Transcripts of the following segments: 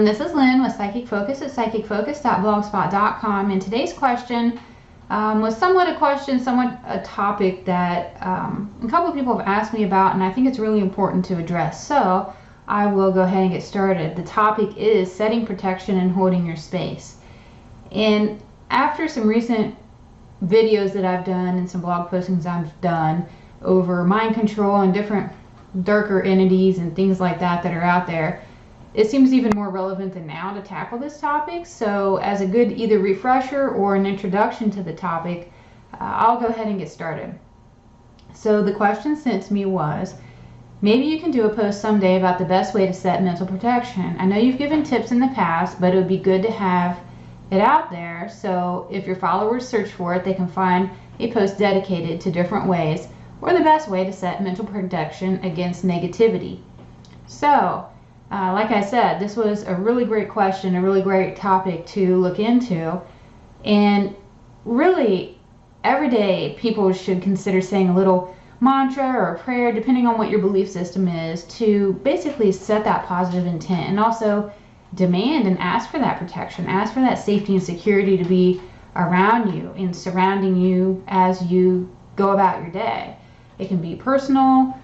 This is Lynn with Psychic Focus at psychicfocus.blogspot.com, and today's question was somewhat a question, somewhat a topic that a couple of people have asked me about, and I think it's really important to address. So I will go ahead and get started. The topic is setting protection and holding your space. And after some recent videos that I've done and some blog postings I've done over mind control and different darker entities and things like that that are out there, it seems even more relevant than now to tackle this topic. So as a good either refresher or an introduction to the topic, I'll go ahead and get started. So the question sent to me was, maybe you can do a post someday about the best way to set mental protection. I know you've given tips in the past, but it would be good to have it out there so if your followers search for it, they can find a post dedicated to different ways or the best way to set mental protection against negativity. So like I said, this was a really great question, a really great topic to look into. And really, every day people should consider saying a little mantra or a prayer, depending on what your belief system is, to basically set that positive intent and also demand and ask for that protection, ask for that safety and security to be around you and surrounding you as you go about your day. It can be personal,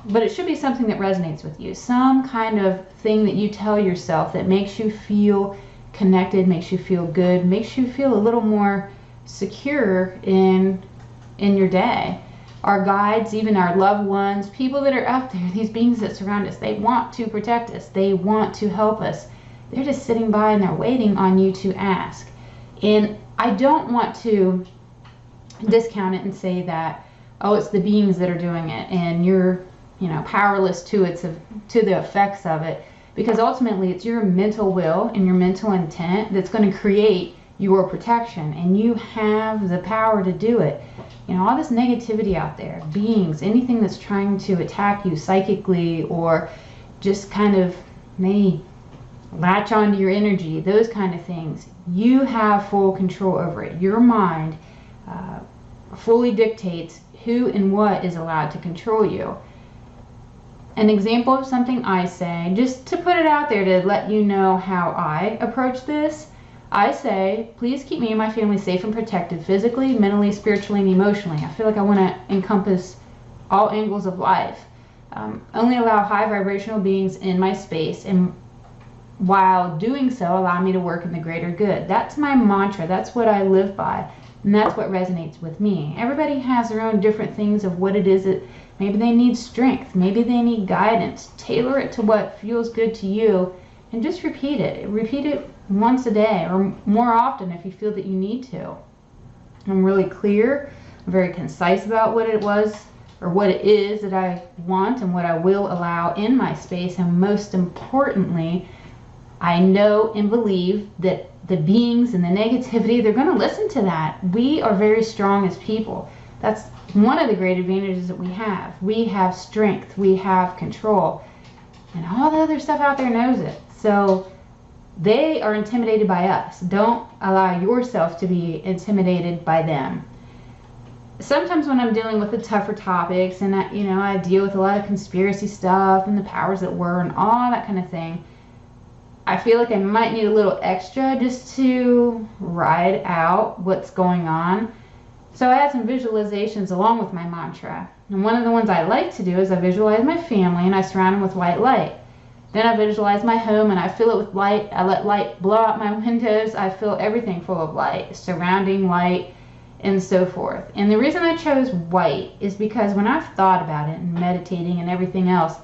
but it should be something that resonates with you. Some kind of thing that you tell yourself that makes you feel connected, makes you feel good, makes you feel a little more secure in your day. Our guides, even our loved ones, people that are out there, these beings that surround us, they want to protect us. They want to help us. They're just sitting by and they're waiting on you to ask. And I don't want to discount it and say that, oh, it's the beings that are doing it and you're powerless to the effects of it, because ultimately it's your mental will and your mental intent that's going to create your protection, and you have the power to do it. All this negativity out there, beings, anything that's trying to attack you psychically or just kind of may latch onto your energy, those kind of things, you have full control over it. Your mind fully dictates who and what is allowed to control you. An example of something I say, just to put it out there to let you know how I approach this, I say, please keep me and my family safe and protected physically, mentally, spiritually, and emotionally. I feel like I want to encompass all angles of life. Only allow high vibrational beings in my space, and while doing so, allow me to work in the greater good. That's my mantra. That's what I live by, and that's what resonates with me. Everybody has their own different things of what it is that maybe they need strength, maybe they need guidance. Tailor it to what feels good to you and just repeat it. Repeat it once a day or more often if you feel that you need to. I'm really clear, I'm very concise about what it was or what it is that I want and what I will allow in my space, and most importantly, I know and believe that the beings and the negativity, they're going to listen to that. We are very strong as people. That's one of the great advantages that we have. We have strength, we have control, and all the other stuff out there knows it. So they are intimidated by us. Don't allow yourself to be intimidated by them. Sometimes when I'm dealing with the tougher topics and I deal with a lot of conspiracy stuff and the powers that were and all that kind of thing, I feel like I might need a little extra just to ride out what's going on. So I had some visualizations along with my mantra. And one of the ones I like to do is I visualize my family and I surround them with white light. Then I visualize my home and I fill it with light. I let light blow out my windows. I fill everything full of light, surrounding light, and so forth. And the reason I chose white is because when I've thought about it and meditating and everything else,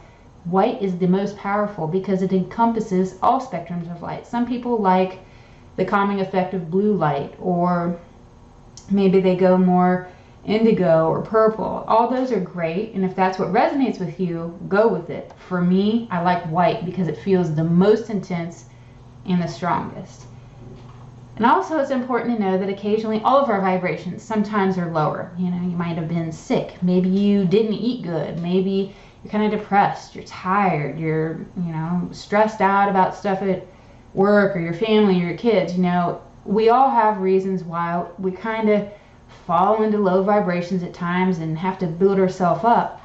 white is the most powerful because it encompasses all spectrums of light. Some people like the calming effect of blue light, or maybe they go more indigo or purple. All those are great, and if that's what resonates with you, go with it. For me, I like white because it feels the most intense and the strongest. And also it's important to know that occasionally all of our vibrations sometimes are lower. You might have been sick, maybe you didn't eat good, maybe you're kind of depressed, you're tired, you're stressed out about stuff at work or your family or your kids. We all have reasons why we kind of fall into low vibrations at times and have to build ourselves up.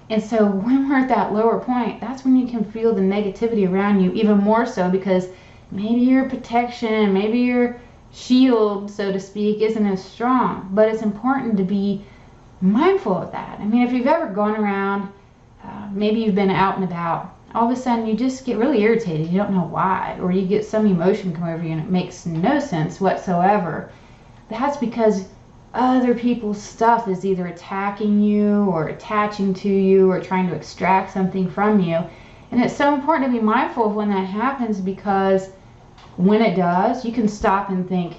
And so when we're at that lower point, that's when you can feel the negativity around you even more so, because maybe your protection, maybe your shield, so to speak, isn't as strong. But it's important to be mindful of that. I mean, if you've ever gone around, maybe you've been out and about, all of a sudden you just get really irritated. You don't know why, or you get some emotion come over you and it makes no sense whatsoever. That's because other people's stuff is either attacking you or attaching to you or trying to extract something from you. And it's so important to be mindful of when that happens, because when it does, you can stop and think,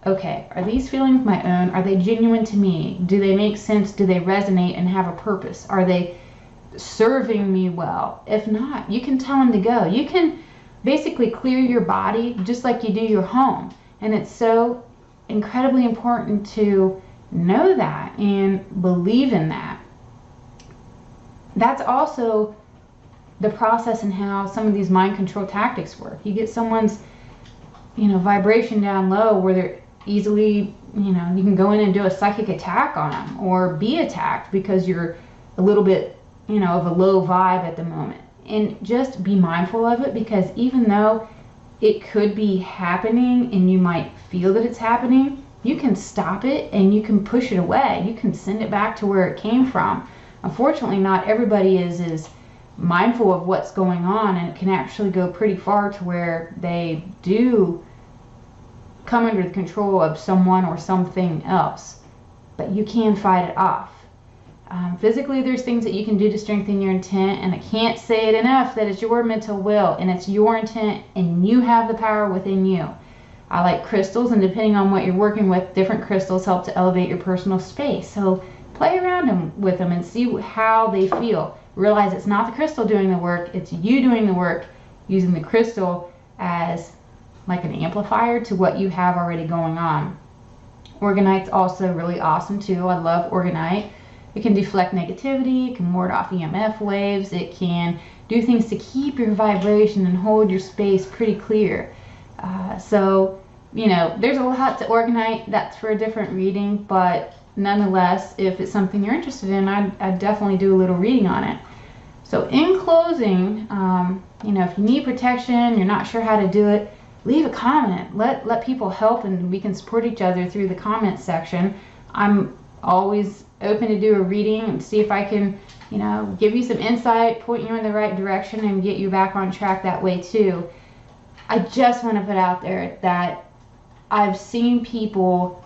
okay, are these feelings my own? Are they genuine to me? Do they make sense? Do they resonate and have a purpose? Are they serving me well? If not, you can tell them to go. You can basically clear your body just like you do your home. And it's so incredibly important to know that and believe in that. That's also the process and how some of these mind control tactics work. You get someone's, vibration down low where they're easily, you can go in and do a psychic attack on them, or be attacked because you're a little bit, of a low vibe at the moment. And just be mindful of it, because even though it could be happening and you might feel that it's happening, you can stop it and you can push it away. You can send it back to where it came from. Unfortunately, not everybody is mindful of what's going on, and it can actually go pretty far to where they do come under the control of someone or something else. But you can fight it off. Physically, there's things that you can do to strengthen your intent, and I can't say it enough that it's your mental will and it's your intent, and you have the power within you. I like crystals, and depending on what you're working with, different crystals help to elevate your personal space. So play around with them and see how they feel. Realize it's not the crystal doing the work, it's you doing the work, using the crystal as like an amplifier to what you have already going on. Orgonite's also really awesome too. I love Orgonite. It can deflect negativity, it can ward off EMF waves, it can do things to keep your vibration and hold your space pretty clear. So, there's a lot to Orgonite. That's for a different reading, but nonetheless, if it's something you're interested in, I'd definitely do a little reading on it. So in closing, if you need protection, you're not sure how to do it, leave a comment. Let people help, and we can support each other through the comment section. I'm always open to do a reading and see if I can, give you some insight, point you in the right direction, and get you back on track that way too. I just want to put out there that I've seen people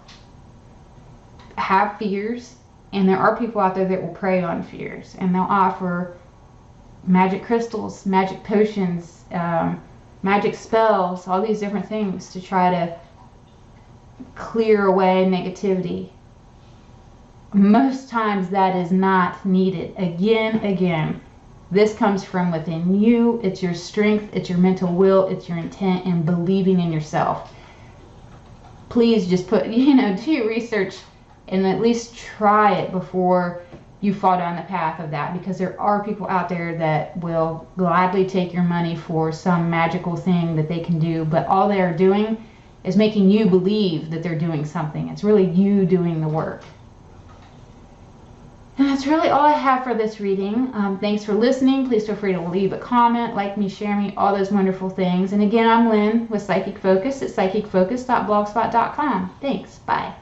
have fears, and there are people out there that will prey on fears, and they'll offer magic crystals, magic potions, magic spells, all these different things to try to clear away negativity. Most times that is not needed. Again, this comes from within you. It's your strength, it's your mental will, it's your intent, and believing in yourself. Please just do your research and at least try it before you fall down the path of that, because there are people out there that will gladly take your money for some magical thing that they can do, but all they're doing is making you believe that they're doing something. It's really you doing the work. And that's really all I have for this reading. Thanks for listening. Please feel free to leave a comment, like me, share me, all those wonderful things. And again, I'm Lynn with Psychic Focus at psychicfocus.blogspot.com. Thanks. Bye.